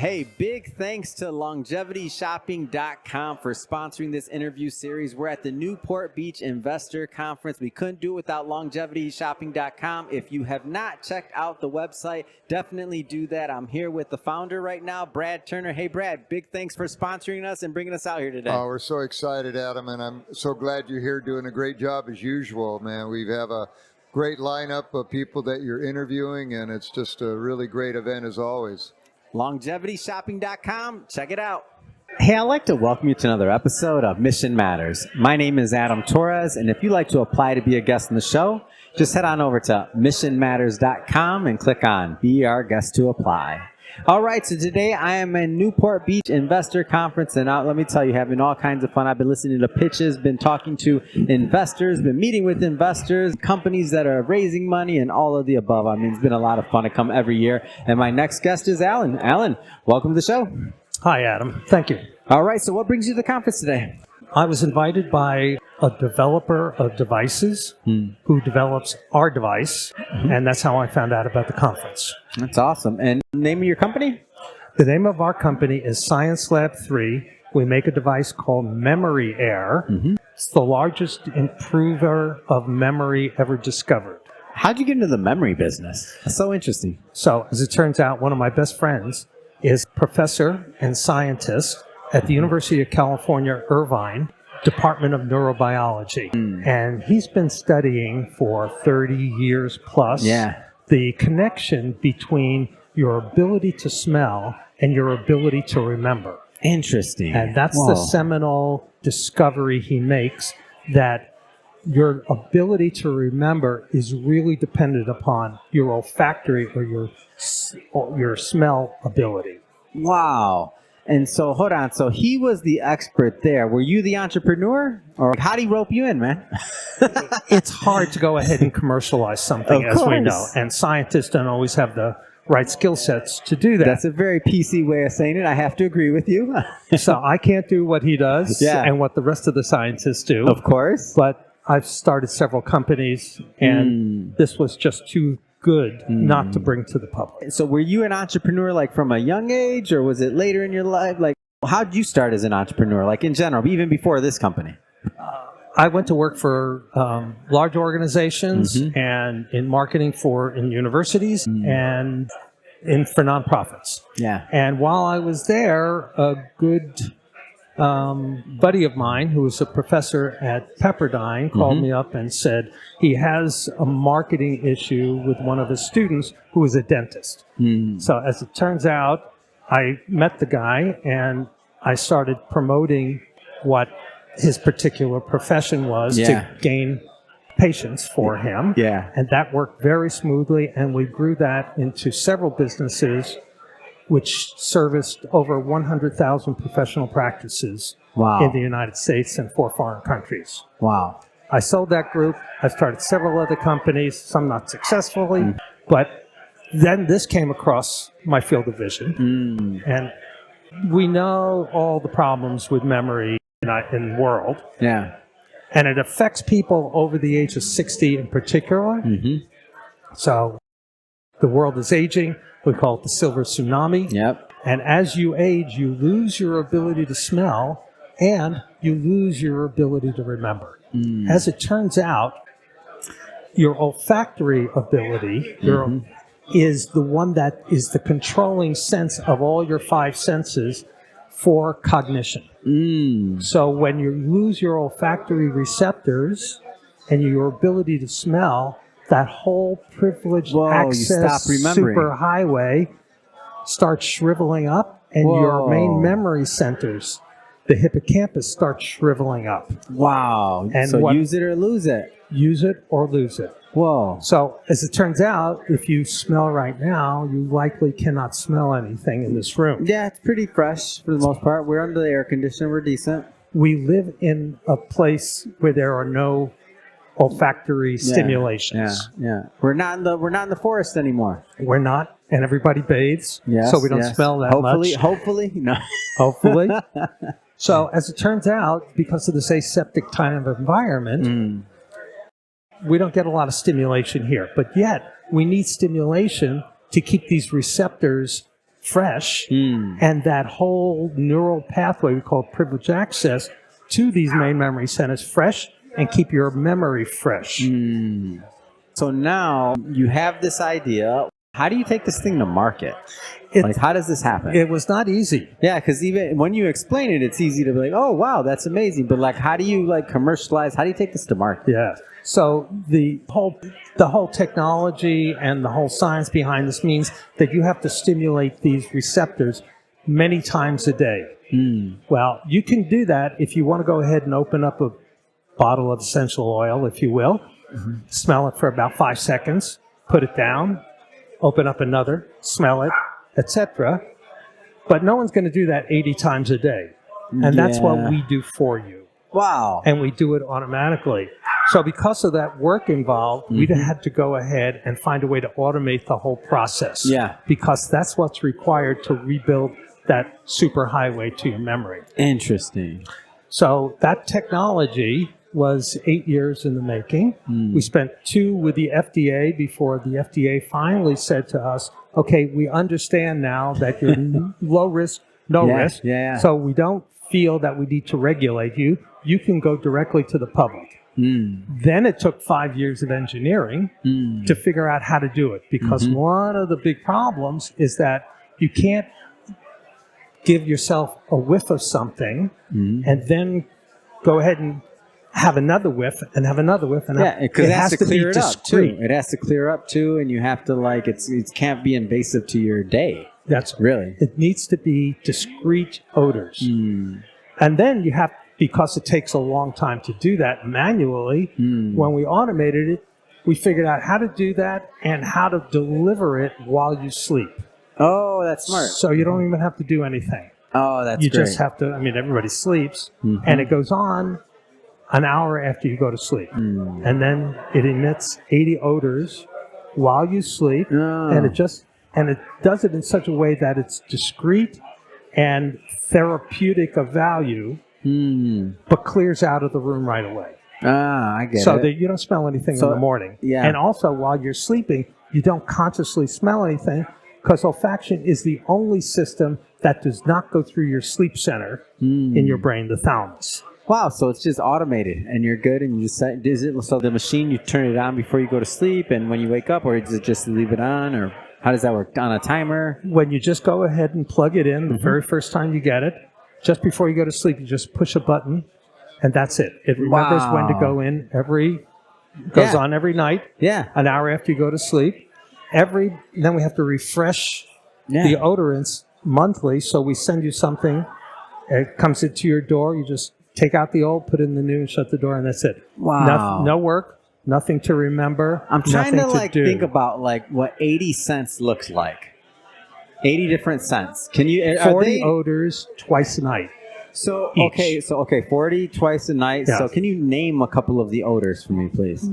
Hey, big thanks to LongevityShopping.com for sponsoring this interview series. We're at the Newport Beach Investor Conference. We couldn't do it without LongevityShopping.com. If you have not checked out the website, definitely do that. I'm here with the founder right now, Brad Turner. Hey, Brad, big thanks for sponsoring us and bringing us out here today. Oh, we're so excited, Adam, and I'm so glad you're here doing a great job as usual, man. We have a great lineup of people that you're interviewing, and it's just a really great event as always. LongevityShopping.com. Check it out. Hey, I'd like to welcome you to another episode of Mission Matters. My name is Adam Torres, and if you'd like to apply to be a guest on the show, just head on over to missionmatters.com and click on Be Our Guest to Apply. All right, so today I am in Newport Beach Investor Conference, and let me tell you, having all kinds of fun. I've been listening to pitches, been talking to investors, been meeting with investors, companies that are raising money, and all of the above. I mean, it's been a lot of fun to come every year. And my next guest is Alan. Alan, welcome to the show. Hi, Adam. Thank you. All right, so what brings you to the conference today? I was invited by a developer of devices who develops our device, and that's how I found out about the conference. That's awesome. And the name of your company? The name of our company is Science Lab 3. We make a device called Memory Air. It's the largest improver of memory ever discovered. How'd you get into the memory business? That's so interesting. So, as it turns out, one of my best friends is professor and scientist at the University of California, Irvine, Department of Neurobiology. And he's been studying for 30 years plus the connection between your ability to smell and your ability to remember. Interesting. And that's the seminal discovery he makes, that your ability to remember is really dependent upon your olfactory or your smell ability. Wow. And so, hold on. So he was the expert there. Were you the entrepreneur? Or how'd he rope you in, man? It's hard to go ahead and commercialize something, as we know. And scientists don't always have the right skill sets to do that. That's a very PC way of saying it. I have to agree with you. So I can't do what he does and what the rest of the scientists do. Of course. But I've started several companies, and this was just too good not to bring to the public. So were you an entrepreneur like from a young age, or was it later in your life? Like, how did you start as an entrepreneur, like in general, even before this company? I went to work for large organizations and in marketing in universities and for nonprofits. Yeah. And while I was there, a good buddy of mine who was a professor at Pepperdine called me up and said he has a marketing issue with one of his students who is a dentist. So as it turns out, I met the guy and I started promoting what his particular profession was to gain patients for him. Yeah. And that worked very smoothly, and we grew that into several businesses which serviced over 100,000 professional practices in the United States and 4 foreign countries. Wow. I sold that group. I started several other companies, some not successfully, but then this came across my field of vision. And we know all the problems with memory in the world. Yeah. And it affects people over the age of 60 in particular. So the world is aging. We call it the silver tsunami. Yep. And as you age, you lose your ability to smell and you lose your ability to remember. As it turns out, your olfactory ability is the one that is the controlling sense of all your 5 senses for cognition. So when you lose your olfactory receptors and your ability to smell, that whole privileged access superhighway starts shriveling up, and your main memory centers, the hippocampus, starts shriveling up. Wow. And so use it or lose it. Use it or lose it. Whoa. So as it turns out, if you smell right now, you likely cannot smell anything in this room. Yeah, it's pretty fresh for the most part. We're under the air conditioner. We're decent. We live in a place where there are no olfactory stimulations. Yeah. We're not in the forest anymore. We're not, and everybody bathes, so we don't smell that much. Hopefully, no. Hopefully. So as it turns out, because of this aseptic kind of environment, we don't get a lot of stimulation here. But yet, we need stimulation to keep these receptors fresh, and that whole neural pathway we call privileged access to these main memory centers fresh and keep your memory fresh. So now you have this idea. How do you take this thing to market? How does this happen? It was not easy. Yeah, because even when you explain it, it's easy to be like, oh, wow, that's amazing. But how do you commercialize? How do you take this to market? Yeah. So the whole technology and the whole science behind this means that you have to stimulate these receptors many times a day. Well, you can do that if you want to go ahead and open up a bottle of essential oil, if you will, smell it for about 5 seconds, put it down, open up another, smell it, etc. But no one's going to do that 80 times a day. And that's what we do for you. Wow. And we do it automatically. So because of that work involved, we had to go ahead and find a way to automate the whole process. Yeah. Because that's what's required to rebuild that superhighway to your memory. Interesting. So that technology was 8 years in the making. We spent 2 with the FDA before the FDA finally said to us, okay, we understand now that you're low risk, no risk. So we don't feel that we need to regulate you. You can go directly to the public. Then it took 5 years of engineering to figure out how to do it, because one of the big problems is that you can't give yourself a whiff of something and then go ahead and have another whiff and have another whiff. And because it has to clear it up too. It has to clear up too, and you have to it can't be invasive to your day. That's really. It needs to be discrete odors, and then you have, because it takes a long time to do that manually. When we automated it, we figured out how to do that and how to deliver it while you sleep. Oh, that's smart. So you don't even have to do anything. Oh, that's great. You just have to, everybody sleeps, and it goes on an hour after you go to sleep. And then it emits 80 odors while you sleep, and it does it in such a way that it's discrete and therapeutic of value, but clears out of the room right away. I get it. So that you don't smell anything in the morning. Yeah. And also while you're sleeping, you don't consciously smell anything, because olfaction is the only system that does not go through your sleep center in your brain, the thalamus. Wow, so it's just automated, and you're good, and you just set, is it so the machine, you turn it on before you go to sleep, and when you wake up, or is it just leave it on, or how does that work? On a timer? When you just go ahead and plug it in the very first time you get it, just before you go to sleep, you just push a button, and that's it. It remembers when to go in goes on every night, an hour after you go to sleep. Then we have to refresh the odorants monthly, so we send you something, it comes into your door, you just take out the old, put in the new, and shut the door, and that's it. Wow. No work, nothing to remember. I'm trying to think about what 80 scents looks like. 80 different scents. Can you 40 odors twice a night. So each. 40 twice a night. Yeah. So can you name a couple of the odors for me, please?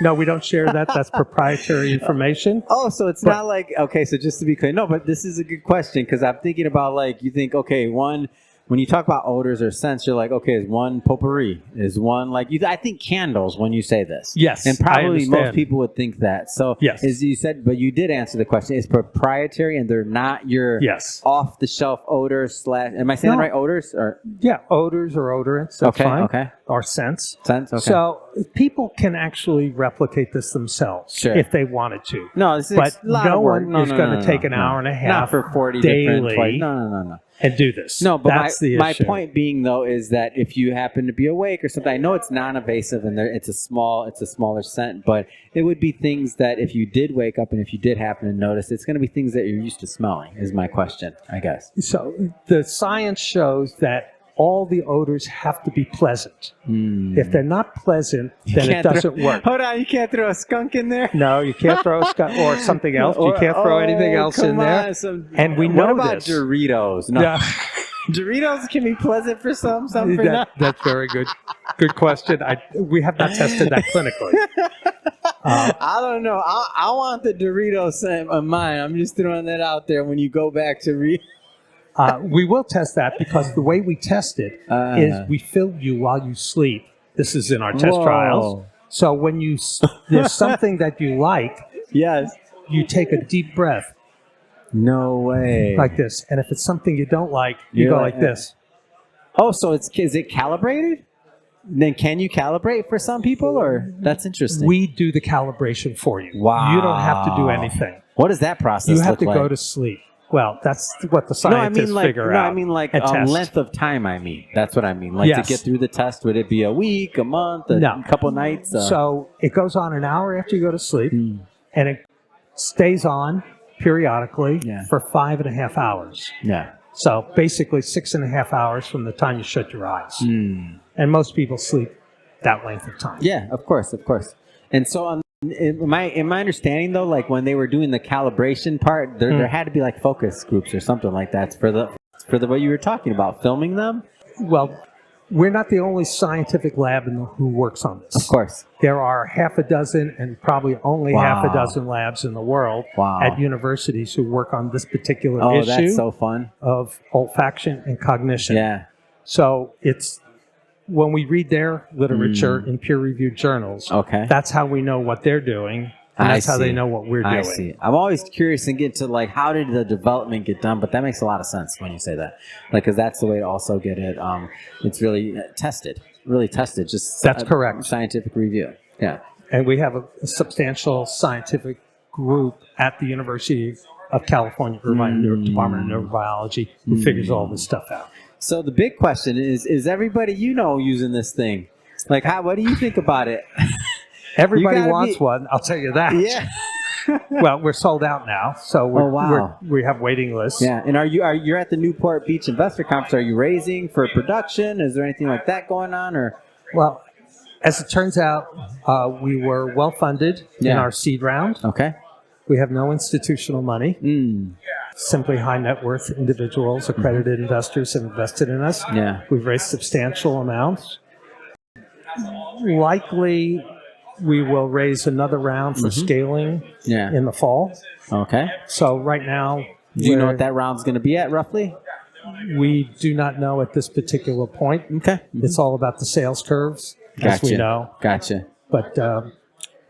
No, we don't share that. That's proprietary information. Oh, so it's not so just to be clear. No, but this is a good question, because I'm thinking about you think, one, when you talk about odors or scents, you're like, okay, is one potpourri? Is one I think candles when you say this. Yes, and probably most people would think that. So yes, as you said, but you did answer the question. It's proprietary, and they're not your off-the-shelf odors / am I saying that right? Odors or odors or odorants. That's fine. Okay. Or scents. Scents. Okay. So people can actually replicate this themselves if they wanted to. No, but no one is going to take an hour and a half not for 40 daily. Different. No. And do this. No, but that's my point being, though, is that if you happen to be awake or something, I know it's non-invasive and it's a smaller scent, but it would be things that if you did wake up and if you did happen to notice, it's going to be things that you're used to smelling, is my question, I guess. So the science shows that all the odors have to be pleasant. If they're not pleasant, then it doesn't work. Hold on, you can't throw a skunk in there? No, you can't throw a skunk or something else. You can't throw anything else in there. And we know what about Doritos? No. Yeah. Doritos can be pleasant for some for not. That's very good. Good question. We have not tested that clinically. I don't know. I want the Doritos scent of mine. I'm just throwing that out there when you go back to we will test that, because the way we test it is we fill you while you sleep. This is in our test trials. So when there's something that you like, yes, you take a deep breath No way. Like this. And if it's something you don't like, you go like this. Oh, so is it calibrated? Then can you calibrate for some people, or that's interesting? We do the calibration for you. Wow. You don't have to do anything. What does that process look like? You have to go to sleep. Well, that's what the scientists figure out. No, I mean like length of time, I mean. That's what I mean. Like to get through the test, would it be a week, a month, a couple nights? So it goes on an hour after you go to sleep, and it stays on periodically for 5.5 hours. Yeah. So basically 6.5 hours from the time you shut your eyes. And most people sleep that length of time. Yeah, of course. And so in my understanding though, like when they were doing the calibration part, there had to be like focus groups or something like that for the what you were talking about, filming them. Well, we're not the only scientific lab who works on this. Of course. There are half a dozen and probably only half a dozen labs in the world at universities who work on this particular issue. Oh, that's so fun. Of olfaction and cognition. Yeah. So it's when we read their literature in peer-reviewed journals, that's how we know what they're doing. And that's how they know what we're doing. I see. I'm always curious and get to like, how did the development get done? But that makes a lot of sense when you say that, like, because that's the way to also get it. It's really tested. Just that's correct. Scientific review. Yeah. And we have a substantial scientific group at the University of California, Irvine Department of Neurobiology, who figures all this stuff out. So the big question is everybody using this thing? Like, what do you think about it? Everybody wants one, I'll tell you that. Yeah. Well, we're sold out now, so we have waiting lists. Yeah, and you're at the Newport Beach Investor Conference. Are you raising for production? Is there anything like that going on, or? Well, as it turns out, we were well funded in our seed round. Okay. We have no institutional money. Simply high net worth individuals, accredited investors have invested in us. Yeah. We've raised substantial amounts. Likely, we will raise another round for scaling in the fall. Okay. So right now... Do you know what that round's going to be at, roughly? We do not know at this particular point. Okay. It's all about the sales curves, as we know. Gotcha. But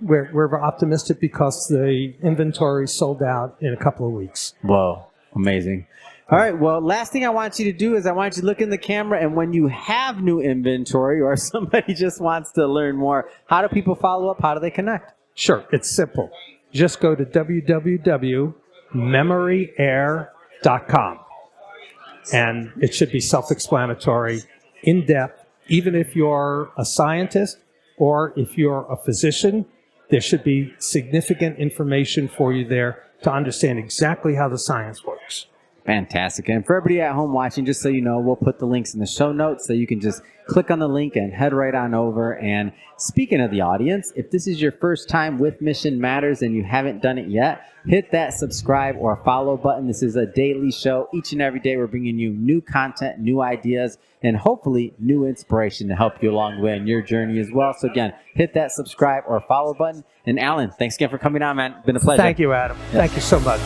we're optimistic because the inventory sold out in a couple of weeks. Whoa. Amazing. All right, well, last thing I want you to do is I want you to look in the camera, and when you have new inventory or somebody just wants to learn more, how do people follow up? How do they connect? Sure, it's simple. Just go to www.memoryair.com, and it should be self-explanatory, in-depth. Even if you're a scientist or if you're a physician, there should be significant information for you there to understand exactly how the science works. Fantastic. And for everybody at home watching, just so you know, we'll put the links in the show notes so you can just click on the link and head right on over. And speaking of the audience, if this is your first time with Mission Matters and you haven't done it yet, hit that subscribe or follow button. This is a daily show. Each and every day we're bringing you new content, new ideas, and hopefully new inspiration to help you along the way in your journey as well. So again, hit that subscribe or follow button. And Alan, thanks again for coming on, man. It's been a pleasure. Thank you, Adam. Thank you so much.